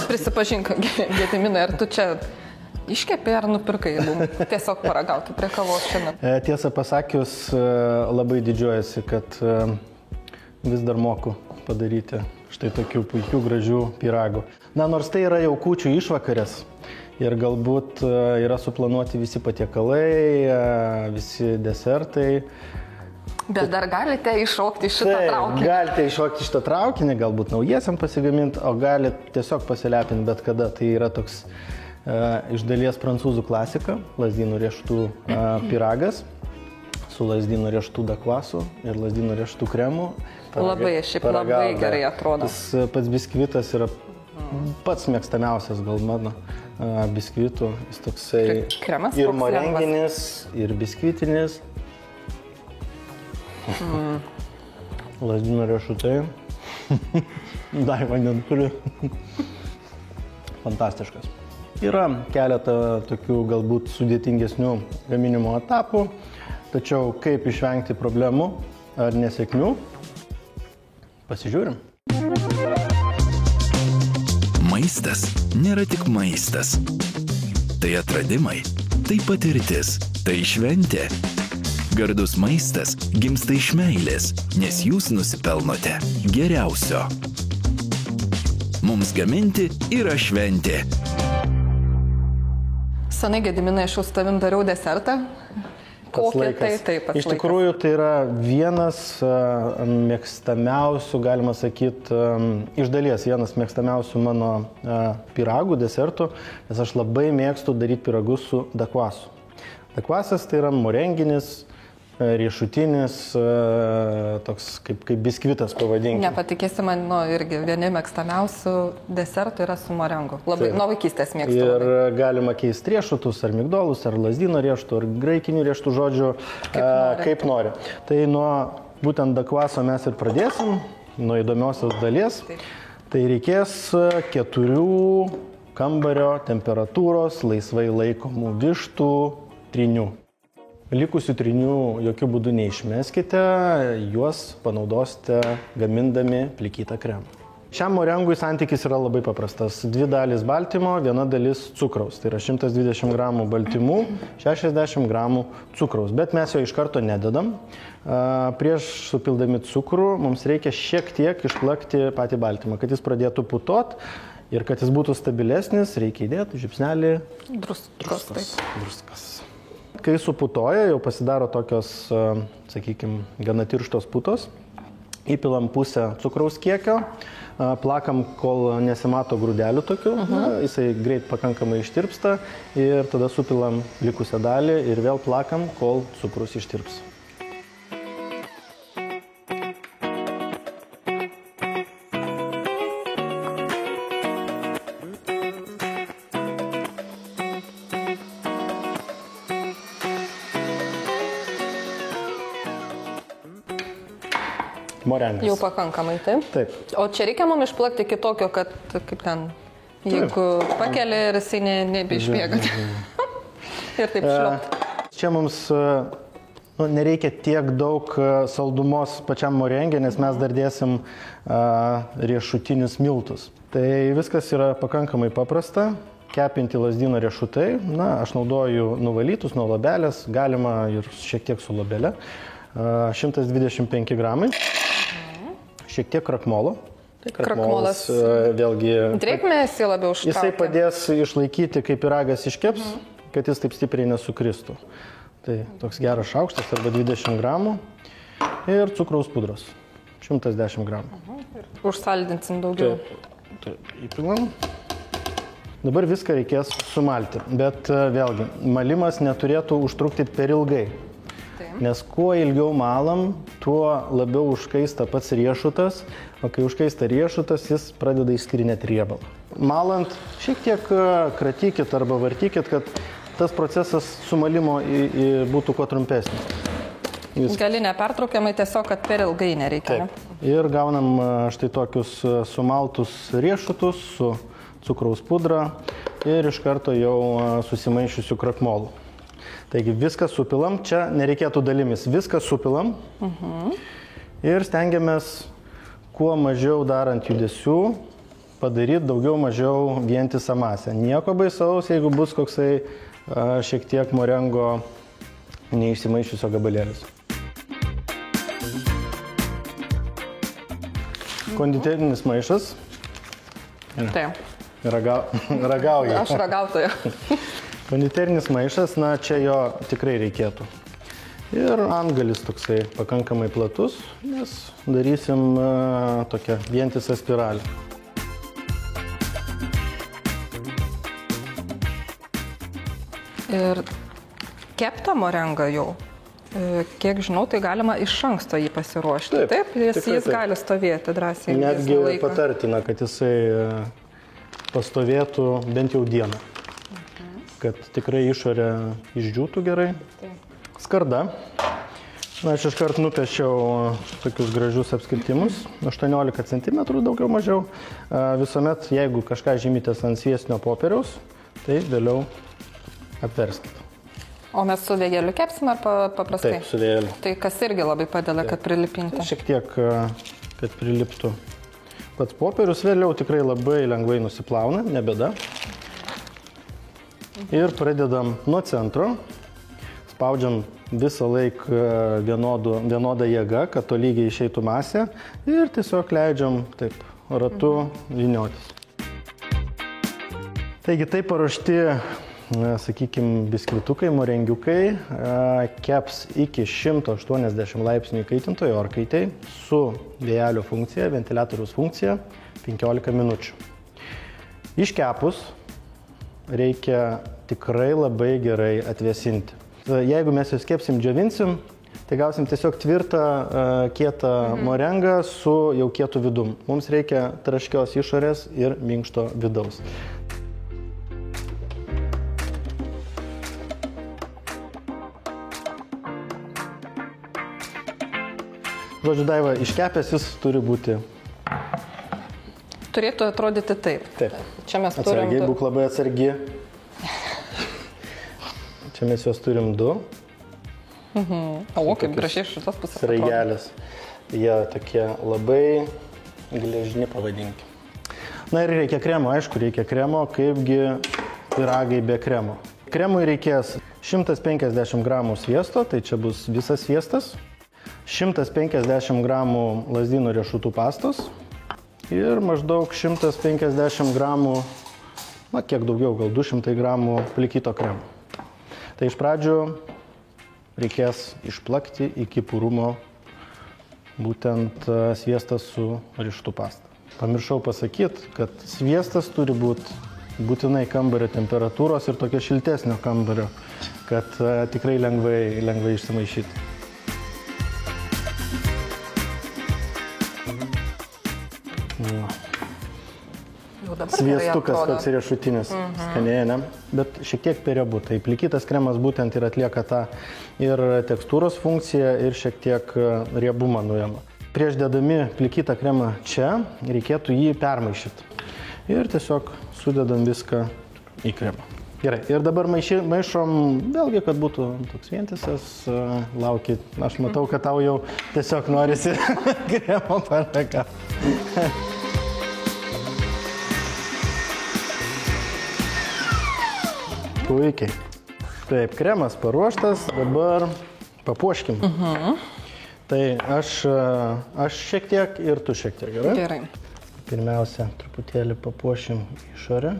Prisipažink, Gediminai, ar tu čia iškepė ar nupirkai, tiesiog paragauti prie kavos šiandien? Tiesą pasakius, labai didžiuojasi, kad vis dar moku padaryti štai tokių puikių, gražių pyragų. Na, nors tai yra jau kūčių išvakarės ir galbūt yra suplanuoti visi patiekalai, visi desertai. Bet dar galite iššokti šitą traukinį. Galite iššokti šitą traukinį, galbūt naujiesiam pasigaminti, o galite tiesiog pasilepinti bet kada. Tai yra toks iš dalies prancūzų klasika, lazdynų riešutų pyragas su lazdynų riešutų dakvasu ir lazdynų riešutų kremu. Labai gerai atrodo. Pats biskvitas yra pats mėgstamiausias gal mano biskvitų. Jis toksai ir morenginis, ir biskvitinis. Lazdynų riešutai. Dar vandens turi. Fantastiškas. Yra keletą tokių galbūt sudėtingesnių gaminimo etapų, tačiau kaip išvengti problemų ar nesėkmių, pasižiūrim. Maistas nėra tik maistas. Tai atradimai, tai patirtis, tai šventė. Gardus maistas gimsta iš meilės, nes jūs nusipelnote geriausio. Mums gaminti yra šventė. Senai, Gediminai, aš jau su tavim dariau desertą. Kokie tai taip pats Iš tikrųjų, tai yra vienas mėgstamiausių, galima sakyti, iš dalies vienas mėgstamiausių mano pyragų, desertų, nes aš labai mėgstu daryti pyragus su dakvasu. Dakvasas tai yra morenginis, riešutinis, toks kaip biskvitas pavadinkime. Nepatikėsi, man irgi vieni mėgstamiausių desertų yra su morengu. Labai nuo vaikystės mėgstu. Ir galima keisti riešutus, ar migdolus, ar lazdyno riešutų, ar graikinių riešutų, žodžiu, kaip nori. Tai nuo būtent dakvaso mes ir pradėsim, nuo įdomiosios dalies. Taip. Tai reikės 4 kambario temperatūros laisvai laikomų vištų trynių. Likusių trynių jokių būdų neišmeskite, juos panaudosite gamindami plikytą kremą. Šiam morengui santykis yra labai paprastas. 2 dalys baltymo, 1 dalis cukraus. Tai yra 120 gramų baltymų, 60 gramų cukraus. Bet mes jo iš karto nededam. Prieš supildami cukrų mums reikia šiek tiek išplakti patį baltymą, kad jis pradėtų putot ir kad jis būtų stabilesnis, reikia įdėti žiupsnelį druskos. Kai suputoja, jau pasidaro tokios, sakykime, gana tirštos putos, įpilam pusę cukraus kiekio, plakam, kol nesimato grūdelių tokių, jisai greit pakankamai ištirpsta ir tada supilam likusią dalį ir vėl plakam, kol cukrus ištirps. Morengas. Jau pakankamai, taip? Taip. O čia reikia mums išplakti kitokio, kad kaip ten, jeigu pakeli ir jisai nebeišbėga. Ir taip šliupt. Čia mums nereikia tiek daug saldumos pačiam morengė, nes mes dar dėsim riešutinius miltus. Tai viskas yra pakankamai paprasta. Kepinti lazdyno riešutai. Na, aš naudoju nuvalytus nuo labelės, galima ir šiek tiek su labelė. 125 gramai. Šiek tiek krakmolo. Krakmolas vėlgi... Drėgmės jį labiau užtraukia. Jisai padės išlaikyti, kai pyragas iškeps, kad jis taip stipriai nesukristų. Tai toks geras šaukštas arba 20 gramų. Ir cukraus pudros. 110 gramų. Užsaldinsim daugiau. Taip, įpilam. Dabar viską reikės sumalti. Bet vėlgi, malimas neturėtų užtrukti per ilgai. Nes kuo ilgiau malam, tuo labiau užkaista pats riešutas, o kai užkaista riešutas, jis pradeda išskirinėti riebalą. Malant, šiek tiek kratykit arba vartykit, kad tas procesas sumalimo būtų kuo trumpesnis. Gali nepertraukiamai, tiesiog, kad per ilgai nereikia. Taip. Ir gaunam štai tokius sumaltus riešutus su cukraus pudra ir iš karto jau susimaišiusiu krakmolu. Taigi viską supilam, čia nereikėtų dalimis, viską supilam ir stengiamės kuo mažiau darant judesių padaryti daugiau mažiau vientisą masę. Nieko baisaus, jeigu bus koksai šiek tiek morengo neišsimaišusio gabalėlis. Konditerinis maišas. Taip. Ragauju. Aš ragautoja. Konditerinis maišas, na čia jo tikrai reikėtų. Ir antgalis toksai pakankamai platus, nes darysim tokią vientisą spiralę. Ir keptą morengą jau, kiek žinau, tai galima iš anksto jį pasiruošti. Taip, jis gali stovėti drąsiai. Netgi patartina, kad jisai pastovėtų bent jau dieną. Kad tikrai išorė išdžiūtų gerai. Skarda. Na, aš iškart nupiešiau tokius gražius apskritimus, 18 cm daugiau mažiau. Visuomet, jeigu kažką žymytės ant sviestinio popieriaus, tai vėliau apverskite. O mes su vėjeliu kepsim ar paprastai? Taip, su vėjeliu. Tai kas irgi labai padeda, kad prilipinti? Šiek tiek, kad priliptų pats popierius, vėliau tikrai labai lengvai nusiplauna, ne bėda. Ir pradedam nuo centro, spaudžiam visą laiką vienodą jėgą, kad to lygiai išeitų masė ir tiesiog leidžiam taip ratu vyniotis. Taigi taip paruošti, sakykime, biskvitukai, morengiukai keps iki 180 laipsnių įkaitintojo orkaitėj su vėjelio funkcija, ventiliatoriaus funkcija 15 minučių. Iškepus reikia tikrai labai gerai atvėsinti. Jeigu mes juos kepsim, džiovinsim, tai gausim tiesiog tvirtą, kietą morengą su jau kietu vidum. Mums reikia traškios išorės ir minkšto vidaus. Žodžiu, Daiva, iškepęs jis turi būti. Turėtų atrodyti taip. Taip. Čia mes turim... Atsargiai, būk labai atsargi. Čia mes juos turim du. O, kaip gražiai šitas pusės atrodo. Sraigelės. Jie tokie labai gležni, pavadinkim. Na ir reikia kremo, aišku, reikia kremo, kaipgi pyragai be kremo. Kremui reikės 150 gramų sviesto, tai čia bus visas sviestas, 150 gramų lazdynų riešutų pastos ir maždaug 150 gramų, na kiek daugiau, gal 200 gramų plikyto kremo. Tai iš pradžių reikės išplakti iki purumo būtent sviestą su riešutų pasta. Pamiršau pasakyti, kad sviestas turi būti būtinai kambario temperatūros ir tokio šiltesnio kambario, kad tikrai lengvai išsimaišyti. Sviestukas toks riešutinis, skaniai, ne? Bet šiek tiek per riebu. Tai plikytas kremas būtent ir atlieka tą ir tekstūros funkciją, ir šiek tiek riebumą nuima. Prieš dėdami plikytą kremą čia, reikėtų jį permaišyti. Ir tiesiog sudedam viską į kremą. Gerai, ir dabar maišom, vėlgi, kad būtų toks vientisas, laukit. Aš matau, kad tau jau tiesiog norisi kremo paragauti. Puikiai. Taip, kremas paruoštas, dabar papuoškim. Tai aš šiek tiek ir tu šiek tiek, gerai? Gerai. Pirmiausia, truputėlį papuošim išorę.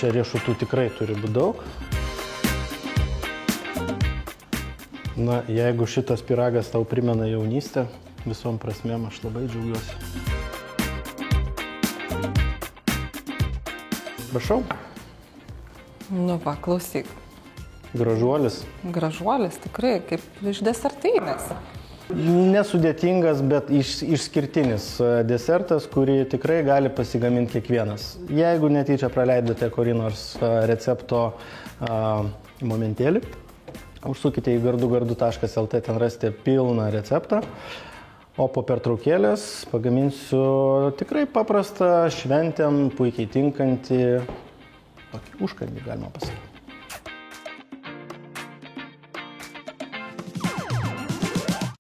Čia riešutų tikrai turi būti daug. Na, jeigu šitas pyragas tau primena jaunystę, visom prasmėm aš labai džiaugiuosi. Prašau. Nu va, klausyk. Gražuolis. Gražuolis, tikrai, kaip iš desertinės. Nesudėtingas, bet išskirtinis desertas, kurį tikrai gali pasigaminti kiekvienas. Jeigu netyčia praleidote kurį nors recepto momentėlį, užsukite į gardu.lt, ten rasite pilną receptą, o po pertraukėlės pagaminsiu tikrai paprastą, šventėm puikiai tinkantį tokį užkandį, galima pasakyti.